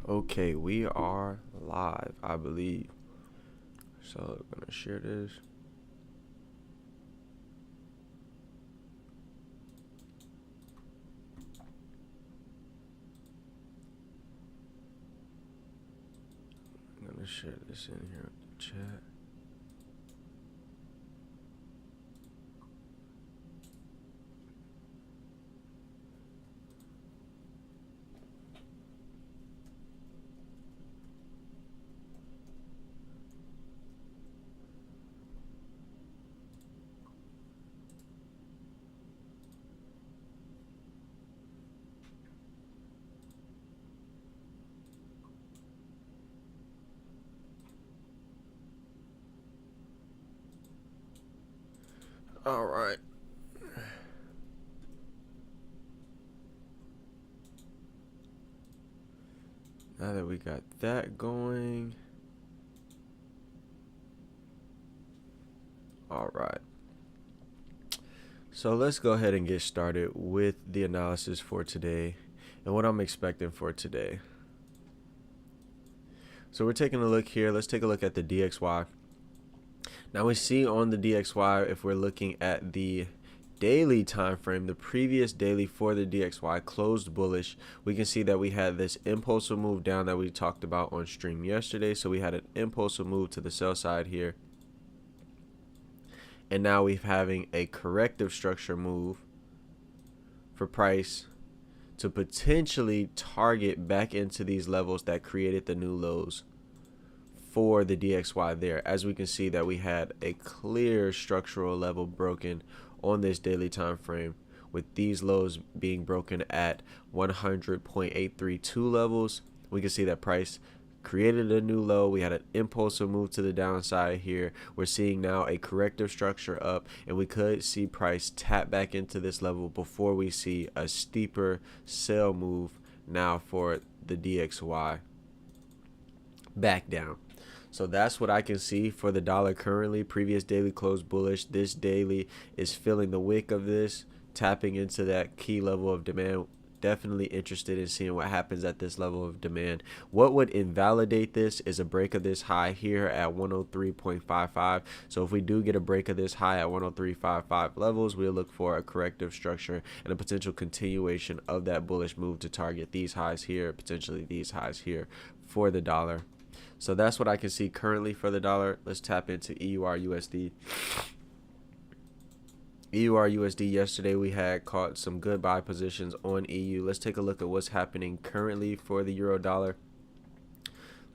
Okay, we are live, I believe. So I'm gonna share this. I'm gonna share this in here with the chat. All right. Now that we got that going. All right. So let's go ahead and get started with the analysis for today and what I'm expecting for today. So we're taking a look here. Let's take a look at the DXY. Now we see on the DXY, if we're looking at the daily time frame, the previous daily for the DXY closed bullish. We can see that we had this impulsive move down that we talked about on stream yesterday. So we had an impulsive move to the sell side here. And now we're having a corrective structure move for price to potentially target back into these levels that created the new lows for the DXY there. As we can see that we had a clear structural level broken on this daily time frame, with these lows being broken at 100.832 levels. We can see that price created a new low. We had an impulsive move to the downside here. We're seeing now a corrective structure up, and we could see price tap back into this level before we see a steeper sell move now for the DXY back down. So that's what I can see for the dollar currently. Previous daily closed bullish. This daily is feeling the wick of this, tapping into that key level of demand. Definitely interested in seeing what happens at this level of demand. What would invalidate this is a break of this high here at 103.55. So if we do get a break of this high at 103.55 levels, we'll look for a corrective structure and a potential continuation of that bullish move to target these highs here, potentially these highs here for the dollar. So that's what I can see currently for the dollar. Let's tap into EUR USD. EUR USD yesterday, we had caught some good buy positions on EU. Let's take a look at what's happening currently for the euro dollar.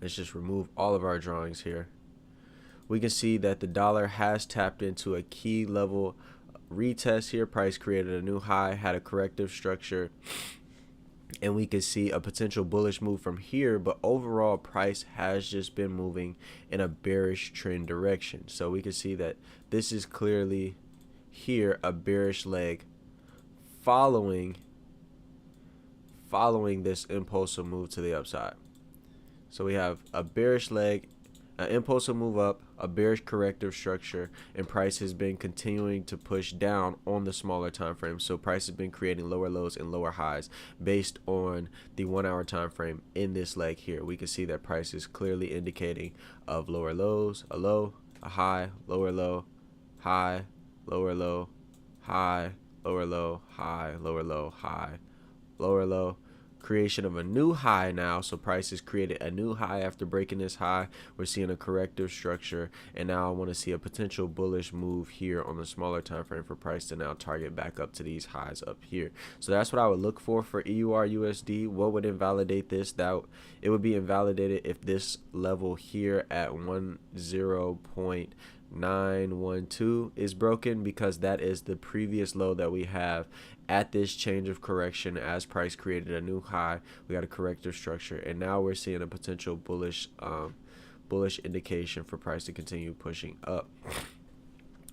Let's just remove all of our drawings here. We can see that the dollar has tapped into a key level retest here. Price created a new high, had a corrective structure, and we could see a potential bullish move from here, but overall price has just been moving in a bearish trend direction. So we can see that this is clearly here a bearish leg following this impulsive move to the upside. So we have a bearish leg, an impulsive move up, a bearish corrective structure, and price has been continuing to push down on the smaller time frame. So price has been creating lower lows and lower highs based on the 1 hour time frame in this leg here. We can see that price is clearly indicating of lower lows, a low, a high, lower low, high, lower low, high, lower low, high, lower low, high, lower low. Creation of a new high now. So price has created a new high after breaking this high. We're seeing a corrective structure, and now I want to see a potential bullish move here on the smaller time frame for price to now target back up to these highs up here. So that's what I would look for EUR USD. What would invalidate this? That it would be invalidated if this level here at 10.912 is broken, because that is the previous low that we have at this change of correction. As price created a new high, we got a corrective structure, and now we're seeing a potential bullish indication for price to continue pushing up.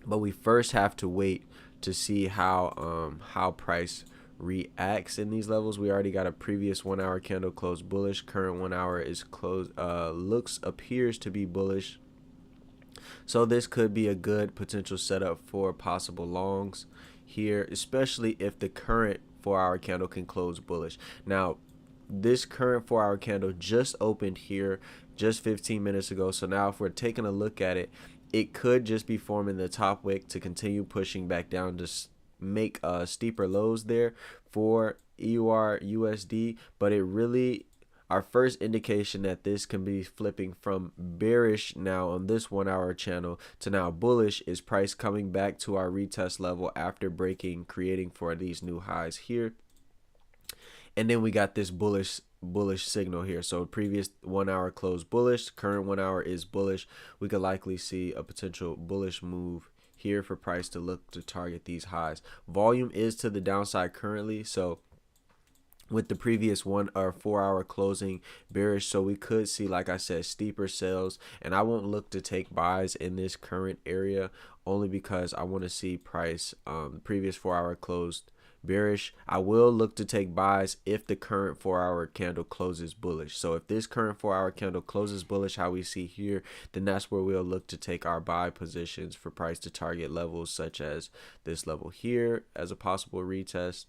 But we first have to wait to see how price reacts in these levels. We already got a previous 1 hour candle closed bullish. Current 1 hour is closed, appears to be bullish. So this could be a good potential setup for possible longs here, especially if the current 4 hour candle can close bullish. Now, this current 4-hour candle just opened here just 15 minutes ago. So now if we're taking a look at it, it could just be forming the top wick to continue pushing back down to make steeper lows there for EUR USD. But it really, our first indication that this can be flipping from bearish now on this 1-hour channel to now bullish is price coming back to our retest level after breaking, creating for these new highs here. And then we got this bullish signal here. So previous 1-hour closed bullish, current 1-hour is bullish. We could likely see a potential bullish move here for price to look to target these highs. Volume is to the downside currently, so with the previous 4-hour closing bearish, so we could see, like I said, steeper sales. And I won't look to take buys in this current area only because I want to see price previous 4-hour closed bearish. I will look to take buys if the current 4-hour candle closes bullish. So if this current 4-hour candle closes bullish, how we see here, then that's where we'll look to take our buy positions for price to target levels such as this level here as a possible retest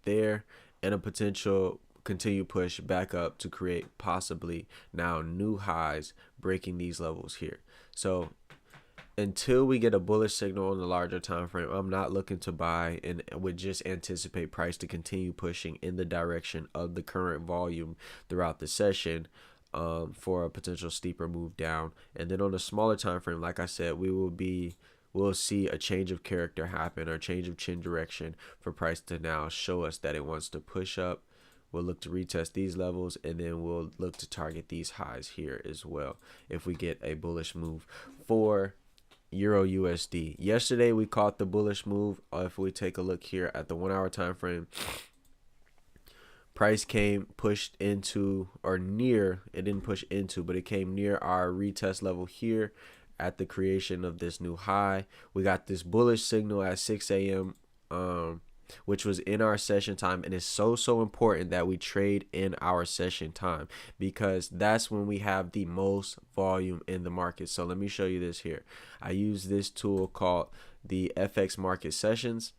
there, and a potential continued push back up to create possibly now new highs breaking these levels here. So until we get a bullish signal on the larger time frame, I'm not looking to buy, and would just anticipate price to continue pushing in the direction of the current volume throughout the session for a potential steeper move down. And then on a smaller time frame, like I said, we'll see a change of character happen, or change of chin direction for price to now show us that it wants to push up. We'll look to retest these levels, and then we'll look to target these highs here as well if we get a bullish move for Euro USD. Yesterday we caught the bullish move. If we take a look here at the 1-hour time frame, price came pushed into, or near, it didn't push into, but it came near our retest level here at the creation of this new high. We got this bullish signal at 6 a.m. Which was in our session time, and it's so important that we trade in our session time, because that's when we have the most volume in the market. So let me show you this here. I use this tool called the FX Market Sessions,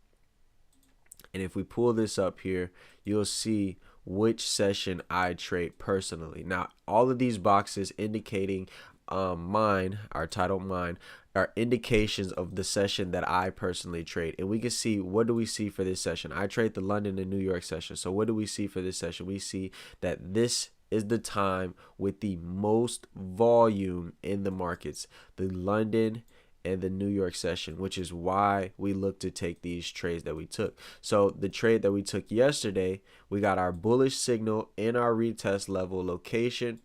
and if we pull this up here, you'll see which session I trade personally. Now all of these boxes indicating mine are titled mine are indications of the session that I personally trade. And we can see, what do we see for this session? I trade the London and New York session. So what do we see for this session? We see that this is the time with the most volume in the markets, the London and the New York session, which is why we look to take these trades that we took. So the trade that we took yesterday, we got our bullish signal in our retest level location.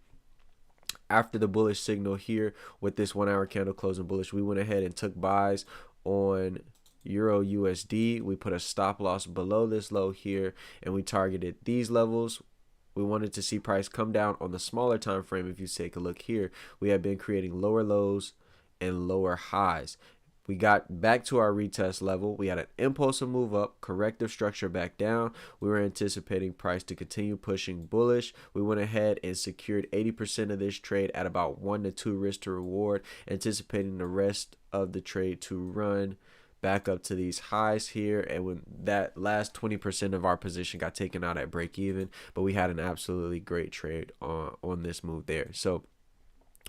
After the bullish signal here with this 1-hour candle closing bullish, we went ahead and took buys on Euro USD. We put a stop loss below this low here, and we targeted these levels. We wanted to see price come down on the smaller time frame. If you take a look here, we have been creating lower lows and lower highs. We got back to our retest level. We had an impulsive move up, corrective structure back down. We were anticipating price to continue pushing bullish. We went ahead and secured 80% of this trade at about 1 to 2 risk to reward, anticipating the rest of the trade to run back up to these highs here. And when that last 20% of our position got taken out at break even, but we had an absolutely great trade on this move there. So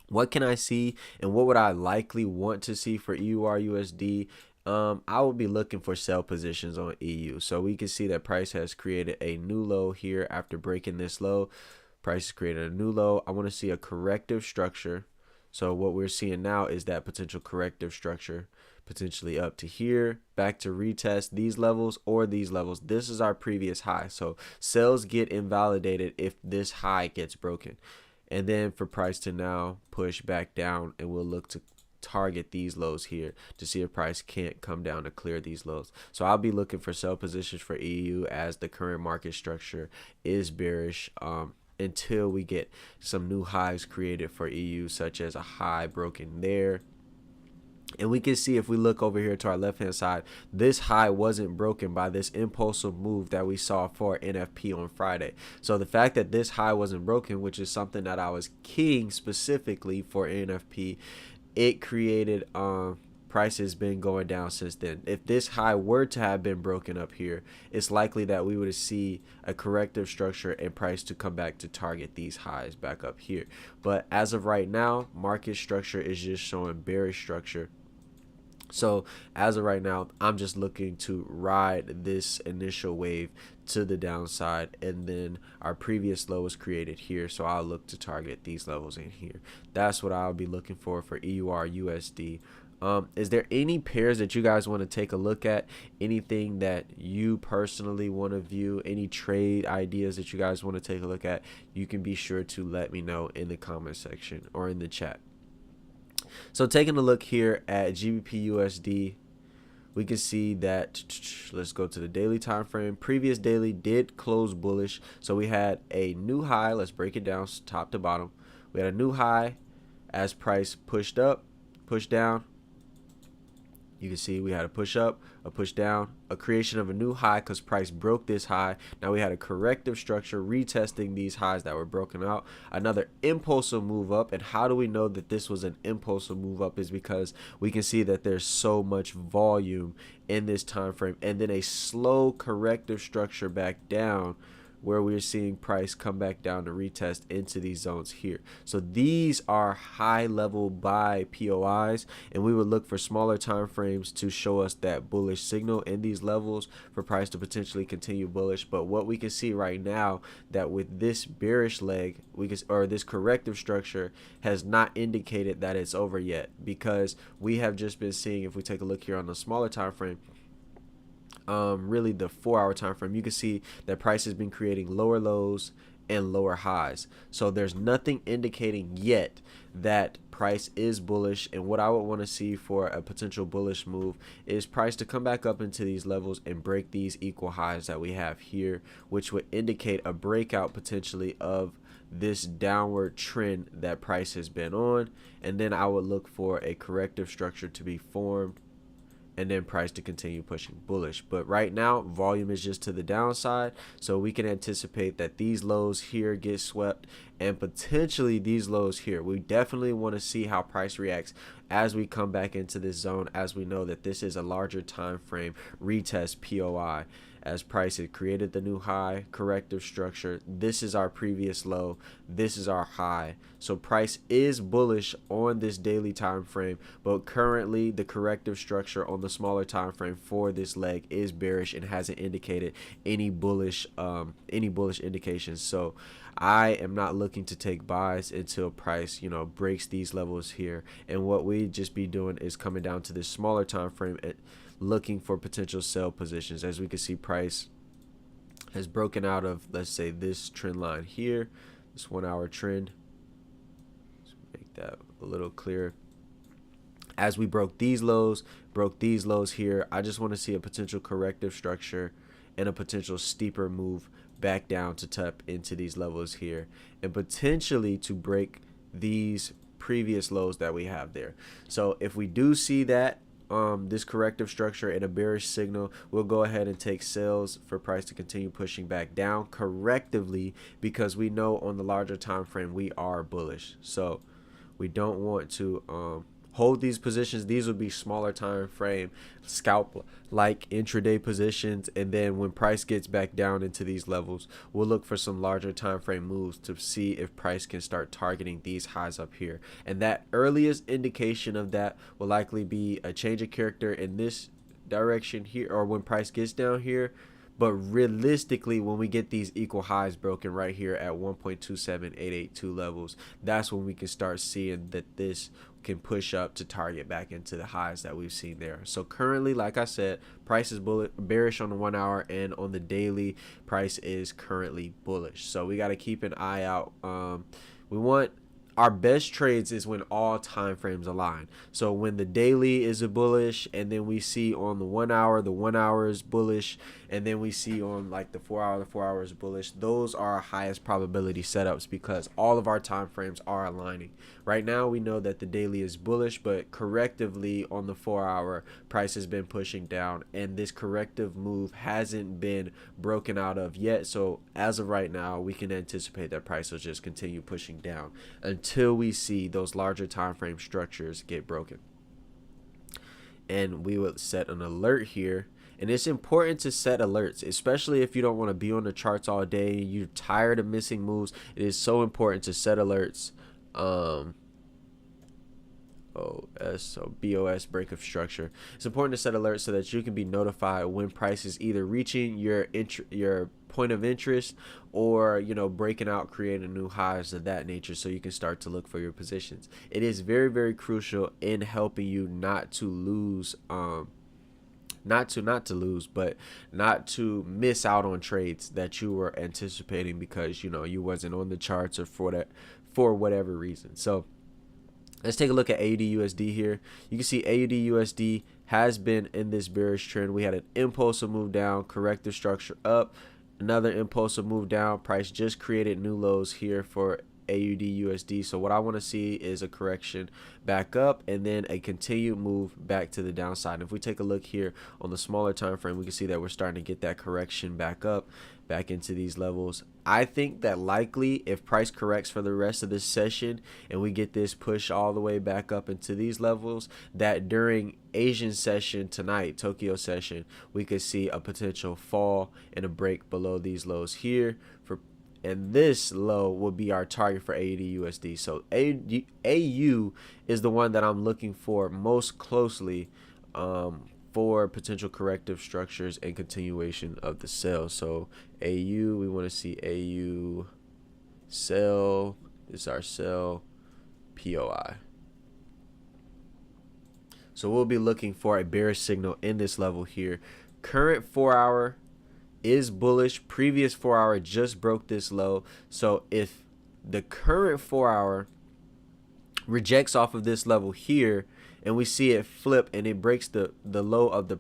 what can I see, and what would I likely want to see for EUR USD? I will be looking for sell positions on EU. So we can see that price has created a new low here after breaking this low. Price has created a new low. I want to see a corrective structure. So what we're seeing now is that potential corrective structure, potentially up to here, back to retest these levels or these levels. This is our previous high. So sales get invalidated if this high gets broken. And then for price to now push back down, and we'll look to target these lows here to see if price can't come down to clear these lows. So I'll be looking for sell positions for EU as the current market structure is bearish until we get some new highs created for EU, such as a high broken there. And we can see, if we look over here to our left hand side, this high wasn't broken by this impulsive move that we saw for NFP on Friday. So the fact that this high wasn't broken, which is something that I was keying specifically for NFP, it created price has been going down since then. If this high were to have been broken up here, it's likely that we would see a corrective structure and price to come back to target these highs back up here. But as of right now, market structure is just showing bearish structure. So as of right now, I'm just looking to ride this initial wave to the downside, and then our previous low was created here, so I'll look to target these levels in here. That's what I'll be looking for EUR USD. Is there any pairs that you guys want to take a look at? Anything that you personally want to view? Any trade ideas that you guys want to take a look at? You can be sure to let me know in the comment section or in the chat. So taking a look here at GBP USD, we can see that, let's go to the daily time frame. Previous daily did close bullish, so we had a new high. Let's break it down top to bottom. We had a new high as price pushed up, pushed down. You can see we had a push up, a push down, a creation of a new high because price broke this high. Now we had a corrective structure retesting these highs that were broken out. Another impulsive move up. And how do we know that this was an impulsive move up? Is because we can see that there's so much volume in this time frame, and then a slow corrective structure back down, where we're seeing price come back down to retest into these zones here. So these are high level buy POIs, and we would look for smaller time frames to show us that bullish signal in these levels for price to potentially continue bullish. But what we can see right now, that with this bearish leg, or this corrective structure has not indicated that it's over yet, because we have just been seeing, if we take a look here on the smaller time frame, really the 4-hour time frame, you can see that price has been creating lower lows and lower highs. So there's nothing indicating yet that price is bullish. And what I would want to see for a potential bullish move is price to come back up into these levels and break these equal highs that we have here, which would indicate a breakout potentially of this downward trend that price has been on. And then I would look for a corrective structure to be formed, and then price to continue pushing bullish. But right now, volume is just to the downside, so we can anticipate that these lows here get swept, and potentially these lows here. We definitely want to see how price reacts as we come back into this zone, as we know that this is a larger time frame retest POI. As price had created the new high, corrective structure, this is our previous low, this is our high. So price is bullish on this daily time frame, but currently the corrective structure on the smaller time frame for this leg is bearish and hasn't indicated any bullish indications. So I am not looking to take buys until price, breaks these levels here. And what we just be doing is coming down to this smaller time frame and looking for potential sell positions. As we can see, price has broken out of, let's say, this trend line here, this 1-hour trend. Let's make that a little clearer. As we broke these lows here, I just want to see a potential corrective structure and a potential steeper move back down to tap into these levels here, and potentially to break these previous lows that we have there. So if we do see that this corrective structure and a bearish signal, we'll go ahead and take sales for price to continue pushing back down correctively, because we know on the larger time frame we are bullish. So we don't want to hold these positions. These would be smaller time frame scalp like intraday positions, and then when price gets back down into these levels, we'll look for some larger time frame moves to see if price can start targeting these highs up here. And that earliest indication of that will likely be a change of character in this direction here, or when price gets down here. But realistically, when we get these equal highs broken right here at 1.27882 levels, that's when we can start seeing that this can push up to target back into the highs that we've seen there. So currently, like I said, price is bearish on the 1 hour, and on the daily, price is currently bullish. So we got to keep an eye out. We want our best trades is when all time frames align. So when the daily is a bullish, and then we see on the 1 hour, the 1 hour is bullish, and then we see on like the 4 hour, the 4 hour is bullish. Those are our highest probability setups, because all of our time frames are aligning. Right now we know that the daily is bullish, but correctively on the 4 hour, price has been pushing down, and this corrective move hasn't been broken out of yet. So as of right now, we can anticipate that price will just continue pushing down until we see those larger time frame structures get broken. and we would set an alert here. And it's important to set alerts, especially if you don't want to be on the charts all day, you're tired of missing moves. It is so important to set alerts. BOS, break of structure. It's important to set alerts so that you can be notified when price is either reaching your point of interest, or breaking out, creating new highs of that nature, so you can start to look for your positions. It is very, very crucial in helping you not to lose, not to miss out on trades that you were anticipating because you wasn't on the charts, or for whatever reason. So let's take a look at AUD/USD here. You can see AUD/USD has been in this bearish trend. We had an impulsive move down, corrective structure up, another impulsive move down. Price just created new lows here for AUD/USD. So what I want to see is a correction back up, and then a continued move back to the downside. And if we take a look here on the smaller time frame, we can see that we're starting to get that correction back up, back into these levels. I think that likely if price corrects for the rest of this session and we get this push all the way back up into these levels, that during Asian session tonight, Tokyo session, we could see a potential fall and a break below these lows here and this low will be our target for AUD/USD. So AU is the one that I'm looking for most closely for potential corrective structures and continuation of the sell. So AU, we want to see AU sell. This is our sell POI. So we'll be looking for a bearish signal in this level here. Current 4-hour is bullish. Previous 4-hour just broke this low. So if the current 4-hour rejects off of this level here and we see it flip and it breaks the low of the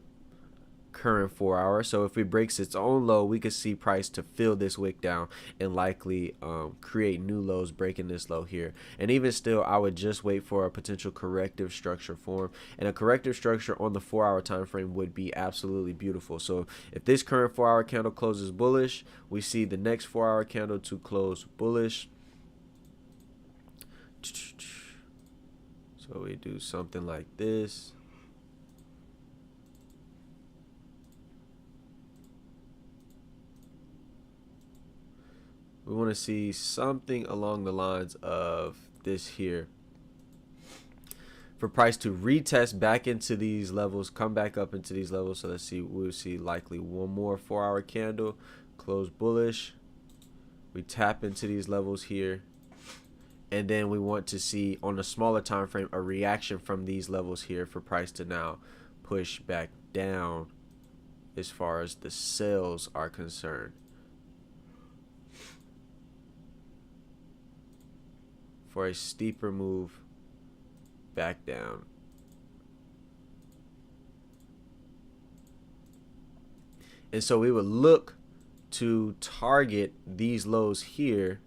current 4-hour, so if it breaks its own low, we could see price to fill this wick down and likely create new lows, breaking this low here. And even still, I would just wait for a potential corrective structure form, and a corrective structure on the 4-hour time frame would be absolutely beautiful. So if this current 4-hour candle closes bullish, we see the next 4-hour candle to close bullish. So we do something like this. We want to see something along the lines of this here. For price to retest back into these levels, come back up into these levels. So let's see, we'll see likely one more 4-hour candle, close bullish. We tap into these levels here. And then we want to see on a smaller time frame a reaction from these levels here for price to now push back down as far as the sales are concerned. For a steeper move back down. And so we would look to target these lows here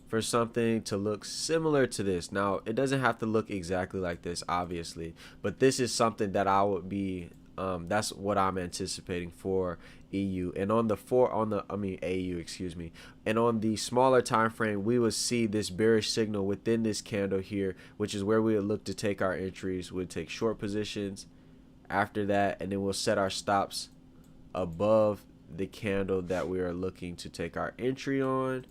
for something to look similar to this. Now, it doesn't have to look exactly like this, obviously, but this is something that I would be that's what I'm anticipating for EU. And on the AU, excuse me. And on the smaller time frame, we will see this bearish signal within this candle here, which is where we would look to take our entries. We'll take short positions after that, and then we'll set our stops above the candle that we are looking to take our entry on,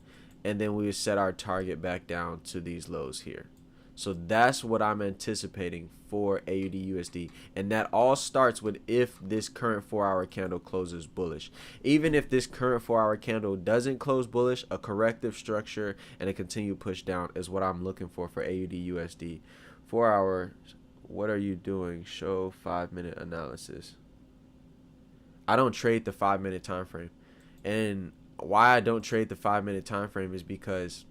and then we will set our target back down to these lows here. So that's what I'm anticipating for AUD/USD, and that all starts with if this current 4-hour candle closes bullish. Even if this current 4-hour candle doesn't close bullish, a corrective structure and a continued push down is what I'm looking for AUD/USD. 4-hour, what are you doing? Show 5-minute analysis. I don't trade the 5-minute time frame, and why I don't trade the 5-minute time frame is because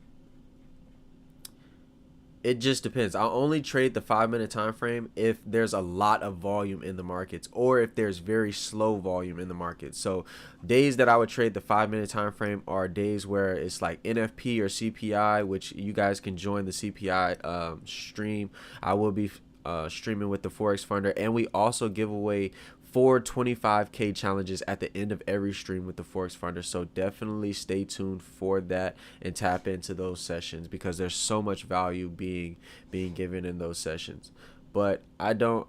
it just depends. I'll only trade the 5-minute time frame if there's a lot of volume in the markets, or if there's very slow volume in the market. So days that I would trade the 5-minute time frame are days where it's like NFP or CPI, which you guys can join the CPI stream. I will be streaming with the Forex Funder, and we also give away 4 25K challenges at the end of every stream with the Forex Finder. So definitely stay tuned for that and tap into those sessions, because there's so much value being given in those sessions. But I don't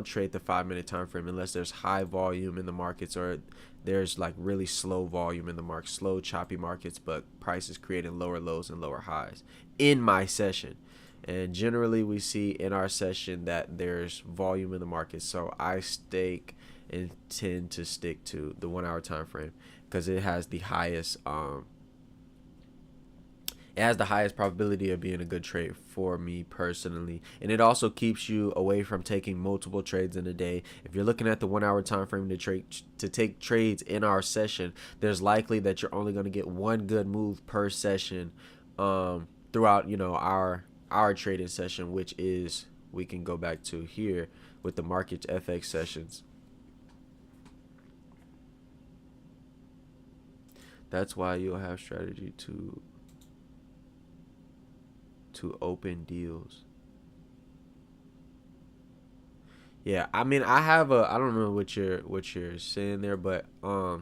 trade the 5-minute time frame unless there's high volume in the markets, or there's like really slow volume in the market, slow choppy markets, but prices creating lower lows and lower highs in my session. And generally we see in our session that there's volume in the market, so I tend to stick to the 1 hour time frame, because it has the highest probability of being a good trade for me personally. And it also keeps you away from taking multiple trades in a day. If you're looking at the 1 hour time frame to take trades in our session, there's likely that you're only going to get one good move per session throughout, you know, our trading session, which is, we can go back to here with the market FX sessions. That's why you'll have strategy to open deals. Yeah, I mean, I don't know what you're saying there, but I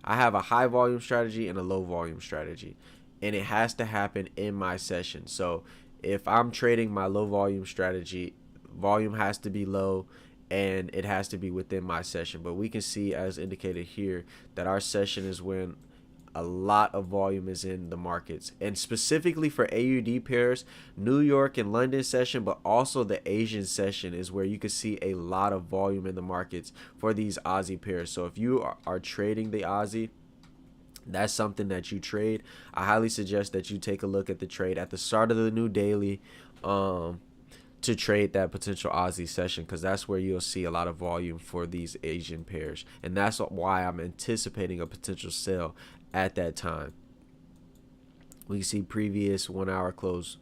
have a high volume strategy and a low volume strategy, and it has to happen in my session. So if I'm trading my low volume strategy, volume has to be low and it has to be within my session. But we can see, as indicated here, that our session is when a lot of volume is in the markets, and specifically for AUD pairs, New York and London session, but also the Asian session is where you can see a lot of volume in the markets for these Aussie pairs. So if you are trading the Aussie, that's something that you trade. I highly suggest that you take a look at the trade at the start of the new daily to trade that potential Aussie session, because that's where you'll see a lot of volume for these Asian pairs, and that's why I'm anticipating a potential sell at that time. We can see previous 1 hour close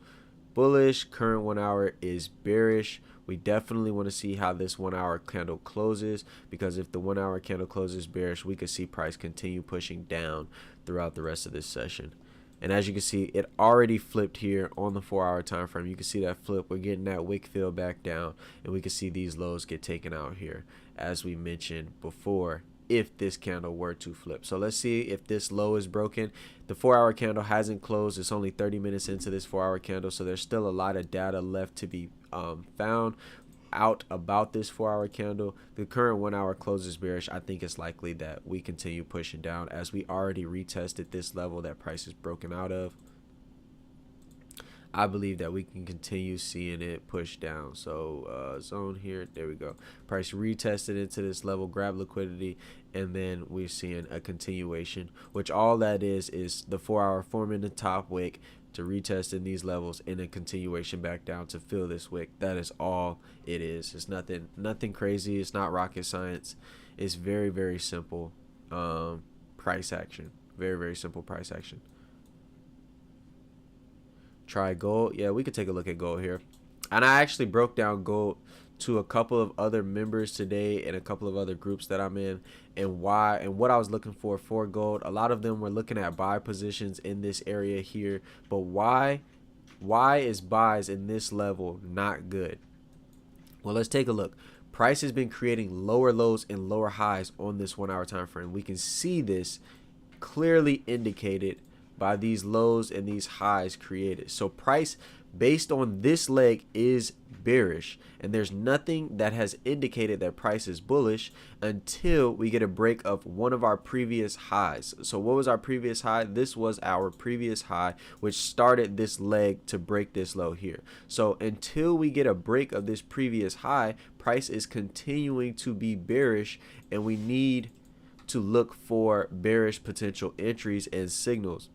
bullish, current 1 hour is bearish. We definitely want to see how this 1 hour candle closes, because if the 1 hour candle closes bearish, we could see price continue pushing down throughout the rest of this session. And as you can see, it already flipped here on the 4 hour time frame. You can see that flip. We're getting that wick fill back down, and we can see these lows get taken out here, as we mentioned before, if this candle were to flip. So let's see if this low is broken. The 4 hour candle hasn't closed. It's only 30 minutes into this 4 hour candle, so there's still a lot of data left to be found out about this 4 hour candle. The current 1 hour closes bearish. I think it's likely that we continue pushing down, as we already retested this level that price is broken out of. I believe that we can continue seeing it push down. So zone here, there we go. Price retested into this level, grab liquidity, and then we're seeing a continuation, which all that is the 4 hour forming the top wick to retest in these levels, and a continuation back down to fill this wick. That is all it is. It's nothing crazy. It's not rocket science. It's very, very simple price action. Very, very simple price action. Try gold. Yeah, we could take a look at gold here. And I actually broke down gold to a couple of other members today and a couple of other groups that I'm in, and why and what I was looking for gold. A lot of them were looking at buy positions in this area here, but why is buys in this level not good? Well, let's take a look. Price has been creating lower lows and lower highs on this 1 hour time frame. We can see this clearly indicated by these lows and these highs created. So price, based on this leg, is bearish, and there's nothing that has indicated that price is bullish until we get a break of one of our previous highs. So what was our previous high? This was our previous high, which started this leg to break this low here. So until we get a break of this previous high, price is continuing to be bearish, and we need to look for bearish potential entries and signals.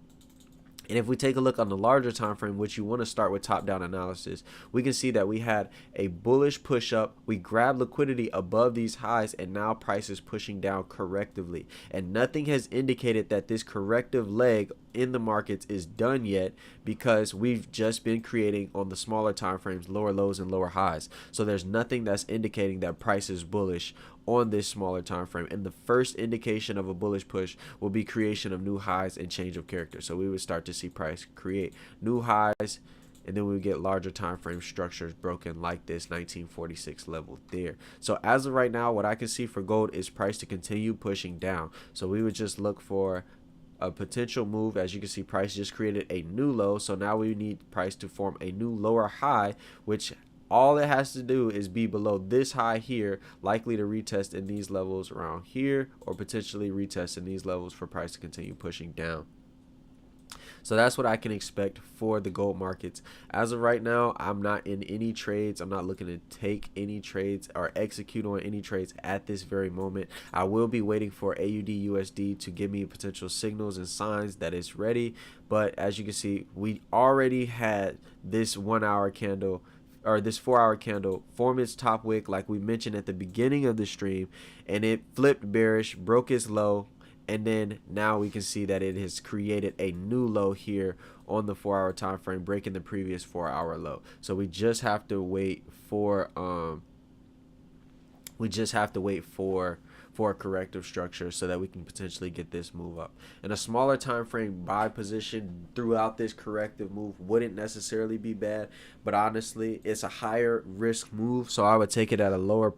And if we take a look on the larger time frame, which you want to start with top-down analysis, we can see that we had a bullish push up. We grabbed liquidity above these highs, and now price is pushing down correctively. And nothing has indicated that this corrective leg in the markets is done yet, because we've just been creating on the smaller time frames lower lows and lower highs. So there's nothing that's indicating that price is bullish on this smaller time frame, and the first indication of a bullish push will be creation of new highs and change of character. So we would start to see price create new highs and then we get larger time frame structures broken like this 1946 level there. So as of right now, what I can see for gold is price to continue pushing down. So we would just look for a potential move. As you can see, price just created a new low, so now we need price to form a new lower high, which all it has to do is be below this high here, likely to retest in these levels around here, or potentially retest in these levels for price to continue pushing down. So that's what I can expect for the gold markets. As of right now, I'm not in any trades. I'm not looking to take any trades or execute on any trades at this very moment. I will be waiting for AUD USD to give me potential signals and signs that it's ready. But as you can see, we already had this 1 hour candle or this 4 hour candle form its top wick like we mentioned at the beginning of the stream, and it flipped bearish, broke its low, and then now we can see that it has created a new low here on the 4 hour time frame, breaking the previous 4 hour low. So we just have to wait for a corrective structure so that we can potentially get this move up. And a smaller time frame buy position throughout this corrective move wouldn't necessarily be bad, but honestly, it's a higher risk move, so I would take it at a lower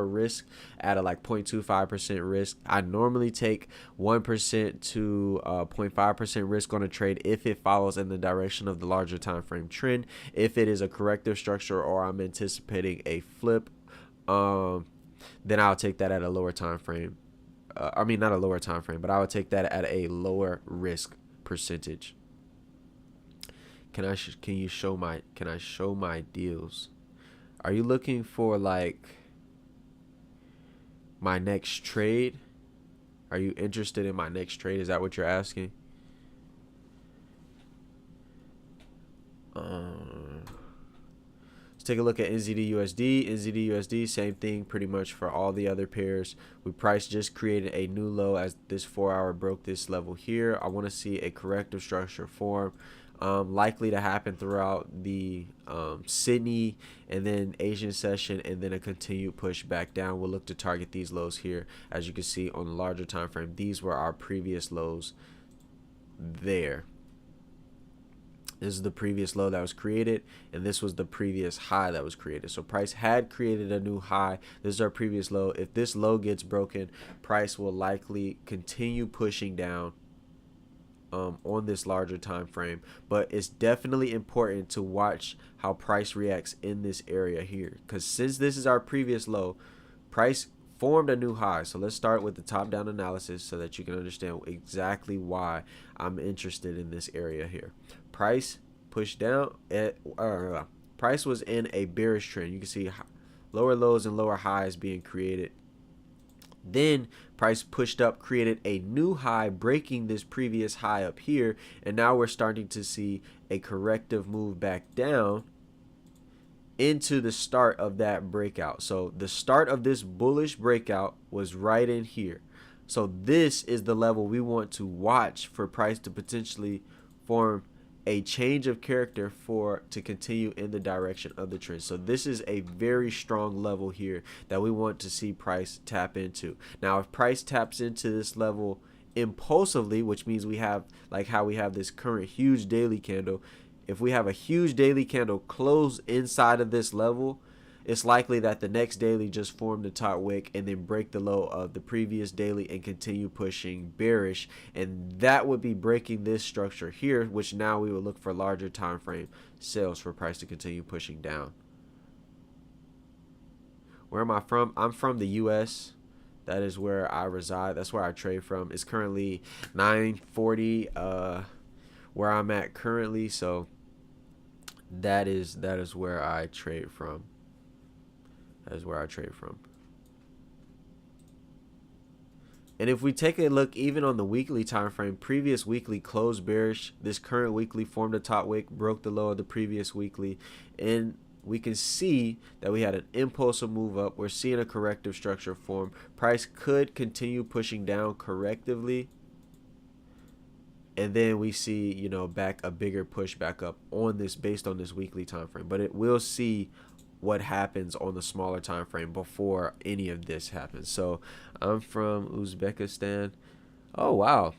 risk, at a like 0.25% risk. I normally take 1% to 0.5% risk on a trade if it follows in the direction of the larger time frame trend. If it is a corrective structure or I'm anticipating a flip, then I'll take that at a lower time frame. I mean, not a lower time frame, but I would take that at a lower risk percentage. Can I show my deals? Are you looking for like my next trade? Are you interested in my next trade? Is that what you're asking? Take a look at NZD/USD. NZD/USD, same thing pretty much for all the other pairs. Price just created a new low as this 4 hour broke this level here. I want to see a corrective structure form, likely to happen throughout the Sydney and then Asian session, and then a continued push back down. We'll look to target these lows here. As you can see on the larger time frame, these were our previous lows there. This is the previous low that was created, and this was the previous high that was created. So price had created a new high. This is our previous low. If this low gets broken, price will likely continue pushing down on this larger time frame. But it's definitely important to watch how price reacts in this area here, because since this is our previous low, price formed a new high. So let's start with the top down analysis so that you can understand exactly why I'm interested in this area here. Price pushed down price was in a bearish trend. You can see lower lows and lower highs being created. Then price pushed up, created a new high, breaking this previous high up here, and now we're starting to see a corrective move back down into the start of that breakout. So the start of this bullish breakout was right in here. So this is the level we want to watch for price to potentially form a change of character to continue in the direction of the trend. So this is a very strong level here that we want to see price tap into. Now, if price taps into this level impulsively, which means we have like how we have this current huge daily candle, if we have a huge daily candle close inside of this level, it's likely that the next daily just form the top wick and then break the low of the previous daily and continue pushing bearish, and that would be breaking this structure here, which now we would look for larger time frame sales for price to continue pushing down. Where am I from? I'm from the US. That is where I reside. That's where I trade from. It's currently 9:40 where I'm at currently, so that is where I trade from. That is where I trade from. And if we take a look even on the weekly time frame, previous weekly closed bearish. This current weekly formed a top wick, broke the low of the previous weekly, and we can see that we had an impulsive move up. We're seeing a corrective structure form. Price could continue pushing down correctively, and then we see, you know, back a bigger push back up on this based on this weekly time frame. But it will see what happens on the smaller time frame before any of this happens. So I'm from Uzbekistan. Oh wow,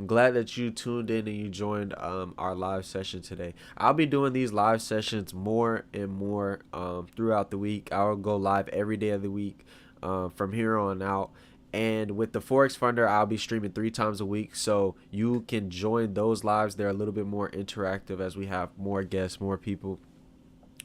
I'm glad that you tuned in and you joined our live session today. I'll be doing these live sessions more and more throughout the week. I'll go live every day of the week from here on out. And with the Forex Funder, I'll be streaming 3 times a week. So you can join those lives. They're a little bit more interactive as we have more guests, more people.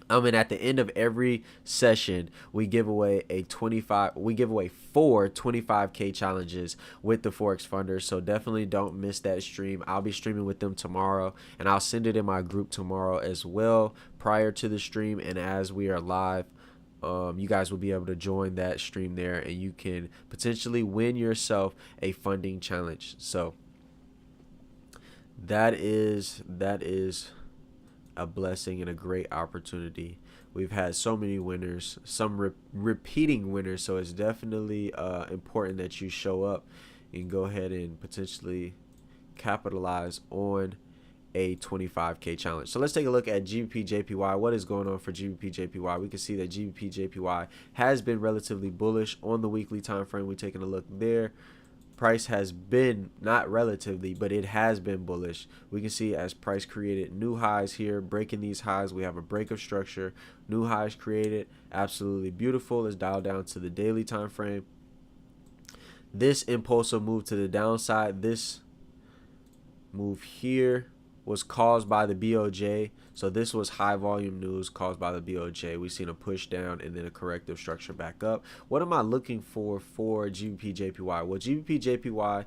And at the end of every session, we give away four 25K challenges with the Forex Funders. So definitely don't miss that stream. I'll be streaming with them tomorrow, and I'll send it in my group tomorrow as well prior to the stream. And as we are live, you guys will be able to join that stream there, and you can potentially win yourself a funding challenge. So that is a blessing and a great opportunity. We've had so many winners, some repeating winners, so it's definitely important that you show up and go ahead and potentially capitalize on a 25K challenge. So let's take a look at GBP/JPY. What is going on for GBP/JPY? We can see that GBP/JPY has been relatively bullish on the weekly time frame. We're taking a look there. Price has been, not relatively, but it has been bullish. We can see as price created new highs here, breaking these highs. We have a break of structure, new highs created. Absolutely beautiful. Let's dial down to the daily time frame. This impulsive move to the downside, this move here was caused by the BOJ. So this was high volume news caused by the BOJ. We've seen a push down and then a corrective structure back up. What am I looking for GBP/JPY? Well, GBP/JPY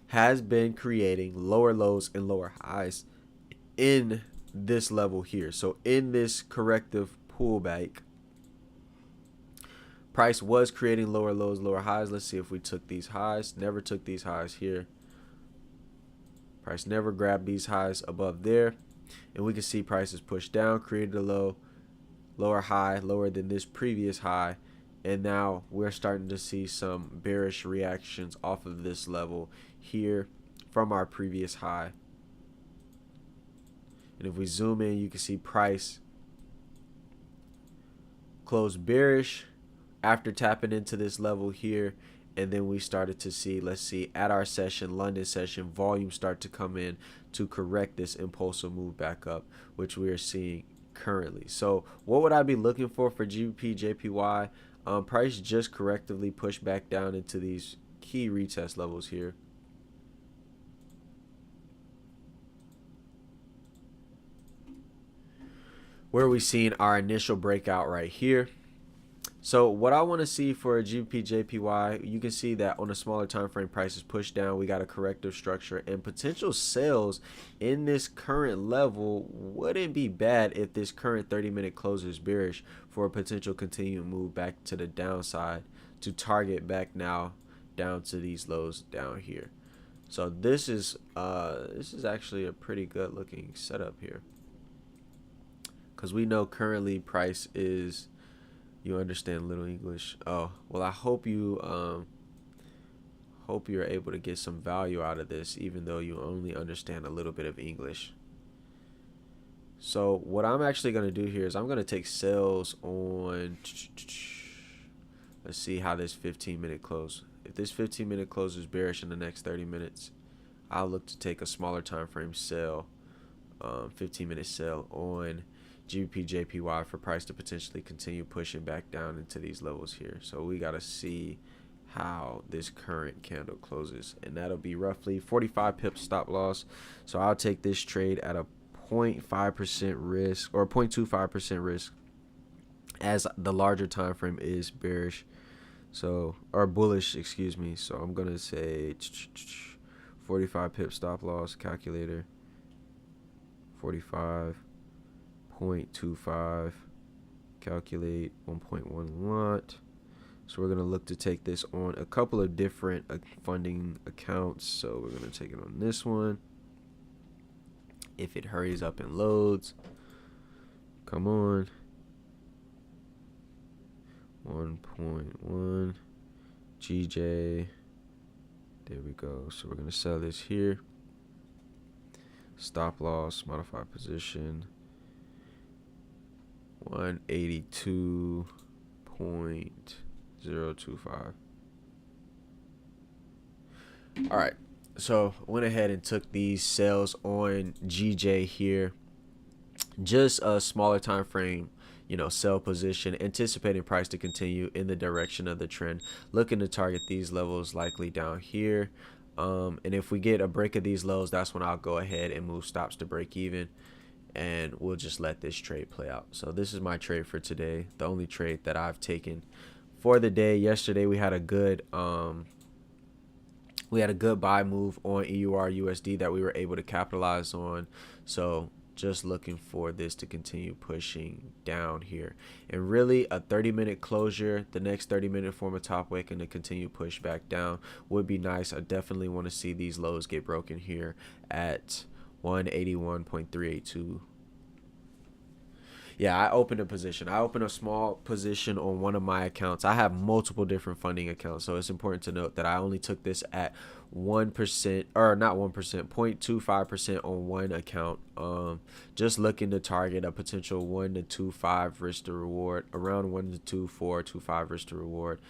has been creating lower lows and lower highs in this level here. So in this corrective pullback, price was creating lower lows, lower highs. Let's see if we took these highs. Never took these highs here. Price never grabbed these highs above there. And we can see prices pushed down, created a low, lower high, lower than this previous high. And now we're starting to see some bearish reactions off of this level here from our previous high. And if we zoom in, you can see price closed bearish after tapping into this level here. And then we started to see, let's see, at our session, London session, volume start to come in to correct this impulsive move back up, which we are seeing currently. So what would I be looking for GBP/JPY? Price just correctively pushed back down into these key retest levels here. Where we seen our initial breakout right here. So what I want to see for a GBP/JPY, you can see that on a smaller time frame, price is pushed down. We got a corrective structure, and potential sales in this current level wouldn't be bad if this current 30-minute close is bearish for a potential continued move back to the downside to target back now down to these lows down here. So this is actually a pretty good looking setup here, because we know currently price is, you understand little English. Oh, well, I hope you hope you're able to get some value out of this, even though you only understand a little bit of English. So what I'm actually going to do here is I'm going to take sales on, let's see how this 15-minute close. If this 15-minute close is bearish in the next 30 minutes, I'll look to take a smaller time frame sell, 15-minute sell on GBP/JPY for price to potentially continue pushing back down into these levels here. So we got to see how this current candle closes, and that'll be roughly 45 pips stop loss. So I'll take this trade at a 0.5% risk, or 0.25% risk, as the larger time frame is bearish, so, or bullish, excuse me. So I'm gonna say 45 pip stop loss, calculator, 45.25, calculate 1.1 lot. So we're going to look to take this on a couple of different funding accounts. So we're going to take it on this one. If it hurries up and loads, come on. 1.1 GJ. There we go. So we're going to sell this here. Stop loss, modify position, 182.025. All right, so went ahead and took these sales on GJ here. Just a smaller time frame, sell position, anticipating price to continue in the direction of the trend, looking to target these levels likely down here. And if we get a break of these lows, that's when I'll go ahead and move stops to break even, and we'll just let this trade play out. So this is my trade for today, the only trade that I've taken for the day. Yesterday we had a good buy move on EUR USD that we were able to capitalize on. So just looking for this to continue pushing down here, and really a 30-minute closure, the next 30-minute form a top wick, and to continue push back down would be nice. I definitely want to see these lows get broken here at 181.382. Yeah, I opened a position. I opened a small position on one of my accounts. I have multiple different funding accounts, so it's important to note that I only took this at 1%, or not 1%, 0.25% on one account. Just looking to target a potential 1 to 2.5 risk to reward, around 1 to 2.4, 2.5 risk to reward.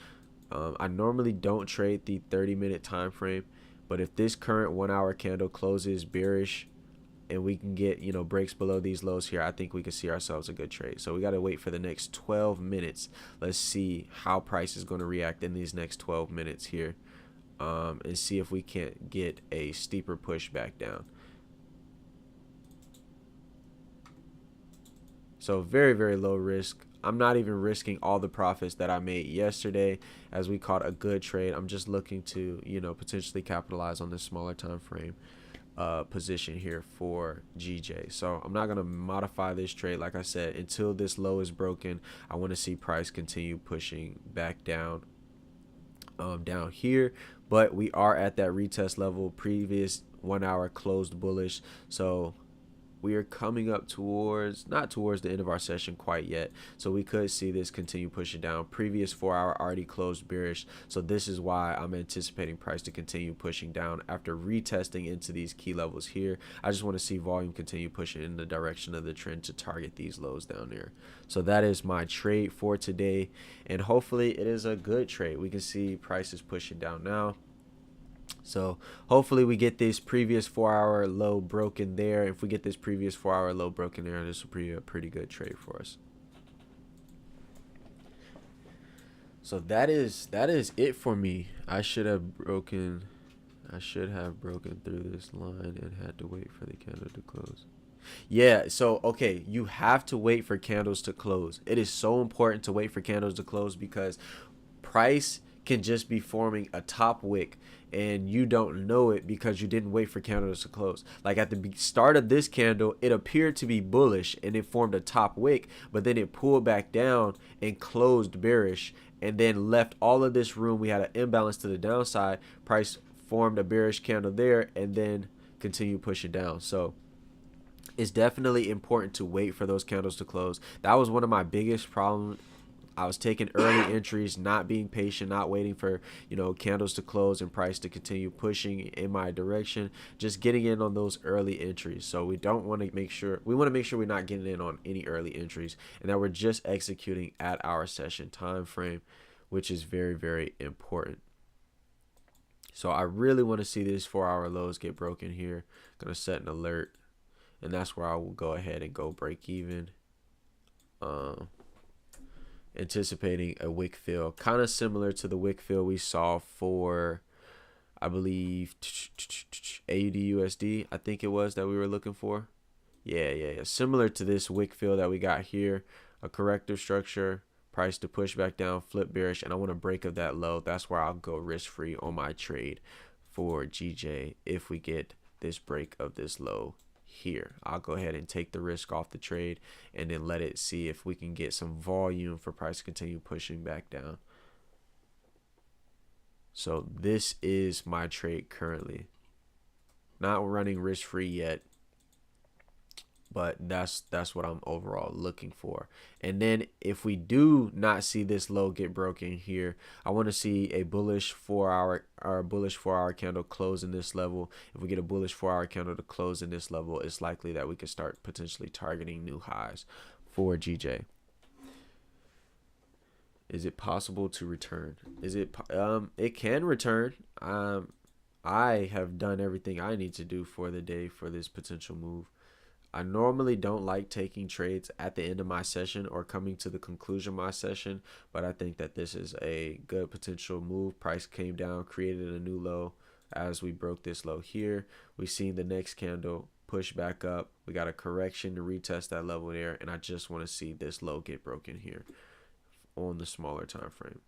I normally don't trade the 30-minute time frame, but if this current 1 hour candle closes bearish, and we can get breaks below these lows here, I think we can see ourselves a good trade. So we got to wait for the next 12 minutes. Let's see how price is going to react in these next 12 minutes here, and see if we can't get a steeper push back down. So very, very low risk. I'm not even risking all the profits that I made yesterday as we caught a good trade. I'm just looking to potentially capitalize on this smaller time frame position here for GJ. So I'm not going to modify this trade. Like I said, until this low is broken, I want to see price continue pushing back down here. But we are at that retest level. Previous 1 hour closed bullish, so we are coming up towards, not towards the end of our session quite yet, so we could see this continue pushing down. Previous 4 hour already closed bearish, so this is why I'm anticipating price to continue pushing down after retesting into these key levels here. I just want to see volume continue pushing in the direction of the trend to target these lows down there. So that is my trade for today, and hopefully it is a good trade. We can see prices pushing down now. So hopefully we get this previous 4 hour low broken there. If we get this previous 4 hour low broken there, this will be a pretty good trade for us. So that is it for me. I should have broken through this line and had to wait for the candle to close. Yeah, so okay, you have to wait for candles to close. It is so important to wait for candles to close, because price can just be forming a top wick and you don't know it because you didn't wait for candles to close. Like at the start of this candle, it appeared to be bullish and it formed a top wick, but then it pulled back down and closed bearish and then left all of this room. We had an imbalance to the downside. Price formed a bearish candle there and then continued pushing down. So it's definitely important to wait for those candles to close. That was one of my biggest problems. I was taking early entries, not being patient, not waiting for candles to close and price to continue pushing in my direction, just getting in on those early entries. So we want to make sure we're not getting in on any early entries, and that we're just executing at our session time frame, which is very, very important. So I really want to see these 4 hour lows get broken here. Gonna set an alert, and that's where I will go ahead and go break even. Anticipating a wick fill, kind of similar to the wick fill we saw for, I believe, AUD USD, I think it was, that we were looking for. Yeah. Similar to this wick fill that we got here, a corrective structure, price to push back down, flip bearish, and I want to break of that low. That's where I'll go risk free on my trade for GJ if we get this break of this low here. I'll go ahead and take the risk off the trade and then let it see if we can get some volume for price to continue pushing back down. So this is my trade currently. Not running risk free yet, but that's what I'm overall looking for. And then if we do not see this low get broken here, I want to see a bullish 4 hour candle close in this level. If we get a bullish 4 hour candle to close in this level, it's likely that we could start potentially targeting new highs for GJ. Is it possible to return? It can return. I have done everything I need to do for the day for this potential move. I normally don't like taking trades at the end of my session or coming to the conclusion of my session, but I think that this is a good potential move. Price came down, created a new low as we broke this low here. We seen the next candle push back up. We got a correction to retest that level there, and I just want to see this low get broken here on the smaller time frame,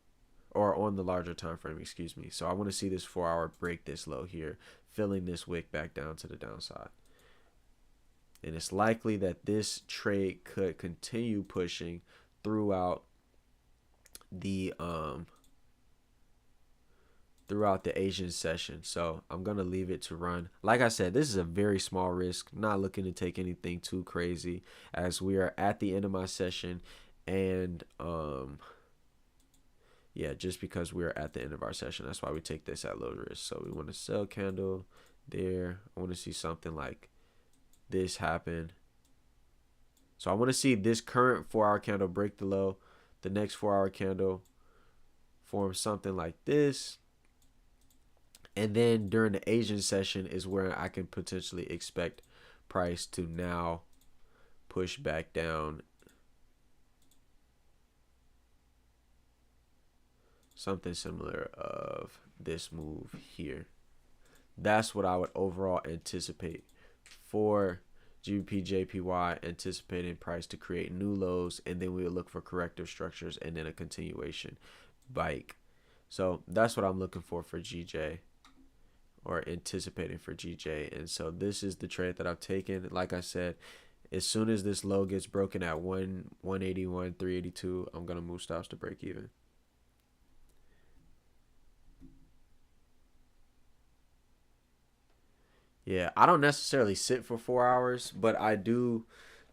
or on the larger time frame, excuse me. So I want to see this 4-hour break this low here, filling this wick back down to the downside. And it's likely that this trade could continue pushing throughout the Asian session. So I'm gonna leave it to run. Like I said, this is a very small risk. Not looking to take anything too crazy, as we are at the end of my session, and yeah, just because we're at the end of our session, that's why we take this at low risk. So we want to sell candle there. I want to see something like this happen. So I want to see this current 4-hour candle break the low, the next 4-hour candle form something like this, and then during the Asian session is where I can potentially expect price to now push back down, something similar of this move here. That's what I would overall anticipate for GBP/JPY, anticipating price to create new lows, and then we would look for corrective structures and then a continuation bike. So that's what I'm looking for GJ, or anticipating for GJ. And so this is the trade that I've taken. Like I said, as soon as this low gets broken at 181, 382, I'm gonna move stops to break even. Yeah, I don't necessarily sit for 4 hours, but I do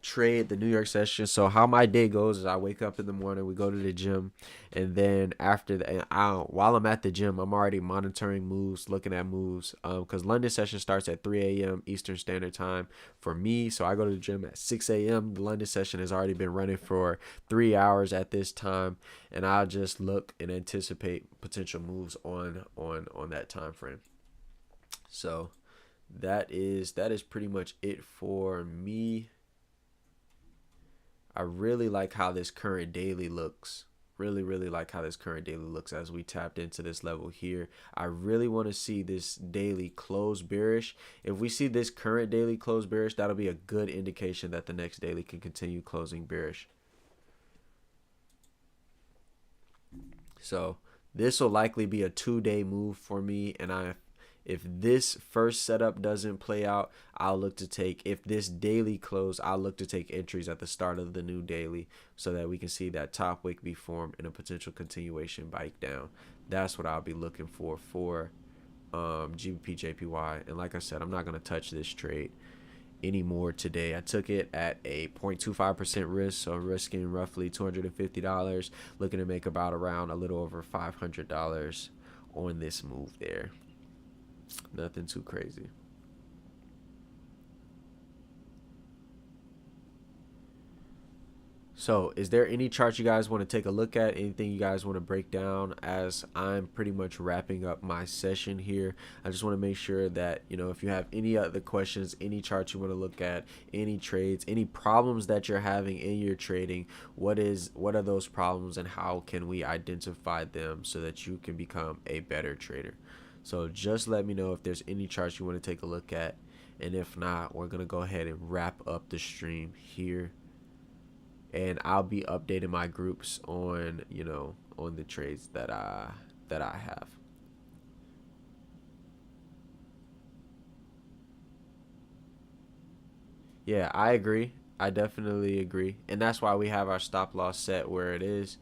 trade the New York session. So how my day goes is I wake up in the morning, we go to the gym, and then after that, while I'm at the gym, I'm already monitoring moves, looking at moves, because London session starts at 3 a.m. Eastern Standard Time for me. So I go to the gym at 6 a.m. The London session has already been running for 3 hours at this time, and I'll just look and anticipate potential moves on that time frame. So that is pretty much it for me. I really like how this current daily looks. Really like how this current daily looks as we tapped into this level here. I really want to see this daily close bearish. If we see this current daily close bearish, that'll be a good indication that the next daily can continue closing bearish. So this will likely be a 2-day move for me, and if this first setup doesn't play out, I'll look to take, if this daily close, I'll look to take entries at the start of the new daily so that we can see that top wick be formed and a potential continuation bike down. That's what I'll be looking for GBP/JPY. And like I said, I'm not going to touch this trade anymore today. I took it at a 0.25% risk, so I'm risking roughly $250, looking to make around a little over $500 on this move there. Nothing too crazy. So is there any chart you guys want to take a look at? Anything you guys want to break down, as I'm pretty much wrapping up my session here? I just want to make sure that, if you have any other questions, any charts you want to look at, any trades, any problems that you're having in your trading, what are those problems and how can we identify them so that you can become a better trader? So just let me know if there's any charts you want to take a look at. And if not, we're going to go ahead and wrap up the stream here. And I'll be updating my groups on, on the trades that I have. Yeah, I agree. I definitely agree. And that's why we have our stop loss set where it is.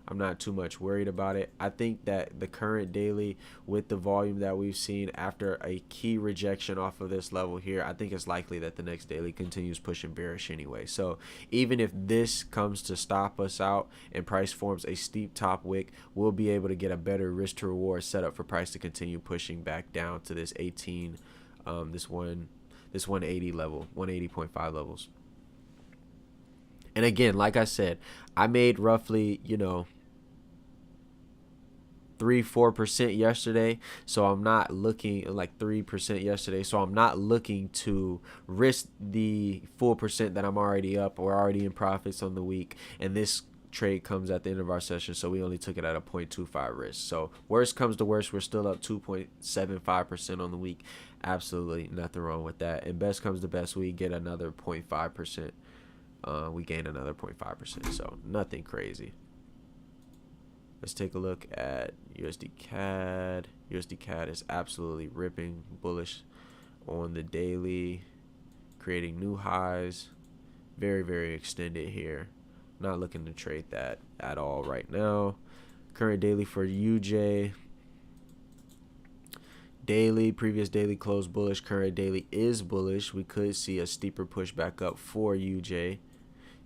I'm not too much worried about it. I think that the current daily, with the volume that we've seen after a key rejection off of this level here, I think it's likely that the next daily continues pushing bearish anyway. So even if this comes to stop us out and price forms a steep top wick, we'll be able to get a better risk to reward setup for price to continue pushing back down to this 18, this 180 level, 180.5 levels. And again, like I said, I made roughly, 3-4% yesterday, so I'm not looking, like 3% yesterday, so I'm not looking to risk the full percent that I'm already up or already in profits on the week. And this trade comes at the end of our session, so we only took it at a 0.25 risk. So worst comes to worst, we're still up 2.75% on the week. Absolutely nothing wrong with that. And best comes to best, we get another 0.5%. We gain another 0.5%, so nothing crazy. Let's take a look at USD CAD. USD CAD is absolutely ripping, bullish on the daily, creating new highs. Very, very extended here. Not looking to trade that at all right now. Current daily for UJ. Daily, previous daily close bullish. Current daily is bullish. We could see a steeper push back up for UJ.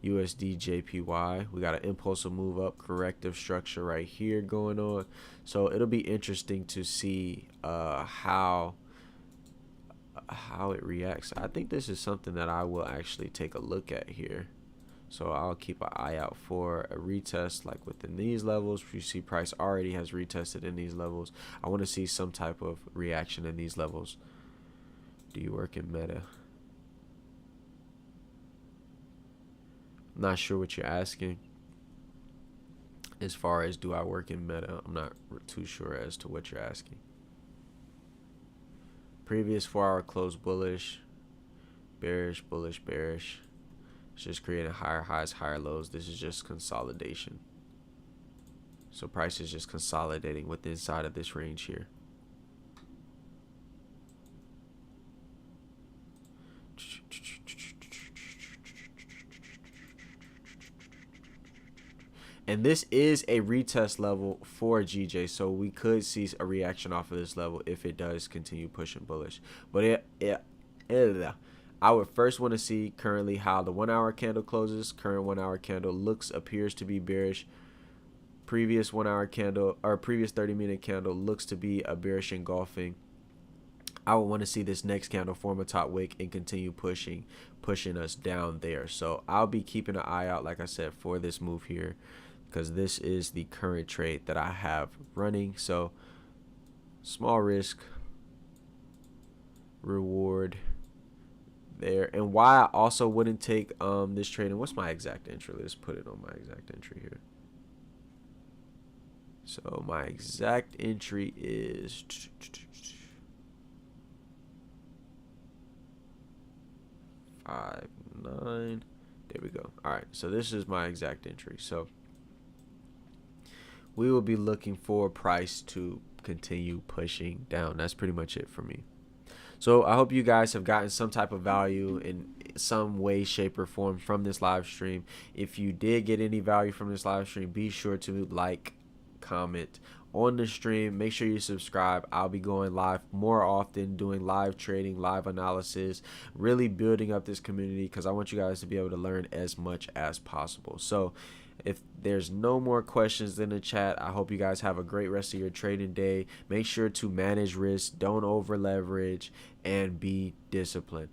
USD JPY, we got an impulsive move up, corrective structure right here going on. So it'll be interesting to see how it reacts. I think this is something that I will actually take a look at here. So I'll keep an eye out for a retest like within these levels. You see price already has retested in these levels. I want to see some type of reaction in these levels. Do you work in Meta? Not sure what you're asking. As far as do I work in Meta, I'm not too sure as to what you're asking. Previous 4-hour close bullish, bearish, bullish, bearish. It's just creating higher highs, higher lows. This is just consolidation. So price is just consolidating within inside of this range here. And this is a retest level for GJ, so we could see a reaction off of this level if it does continue pushing bullish. But I would first want to see currently how the 1-hour candle closes. Current 1-hour candle appears to be bearish. Previous 1-hour candle or previous 30-minute candle looks to be a bearish engulfing. I would want to see this next candle form a top wick and continue pushing us down there. So I'll be keeping an eye out, like I said, for this move here, because this is the current trade that I have running. So small risk, reward there. And why I also wouldn't take this trade, and what's my exact entry? Let's put it on my exact entry here. So my exact entry is 5.9. There we go. All right, so this is my exact entry. So we will be looking for price to continue pushing down. That's pretty much it for me. So I hope you guys have gotten some type of value in some way, shape, or form from this live stream. If you did get any value from this live stream, be sure to like, comment on the stream. Make sure you subscribe. I'll be going live more often, doing live trading, live analysis, really building up this community because I want you guys to be able to learn as much as possible. So if there's no more questions in the chat, I hope you guys have a great rest of your trading day. Make sure to manage risk, don't over leverage, and be disciplined.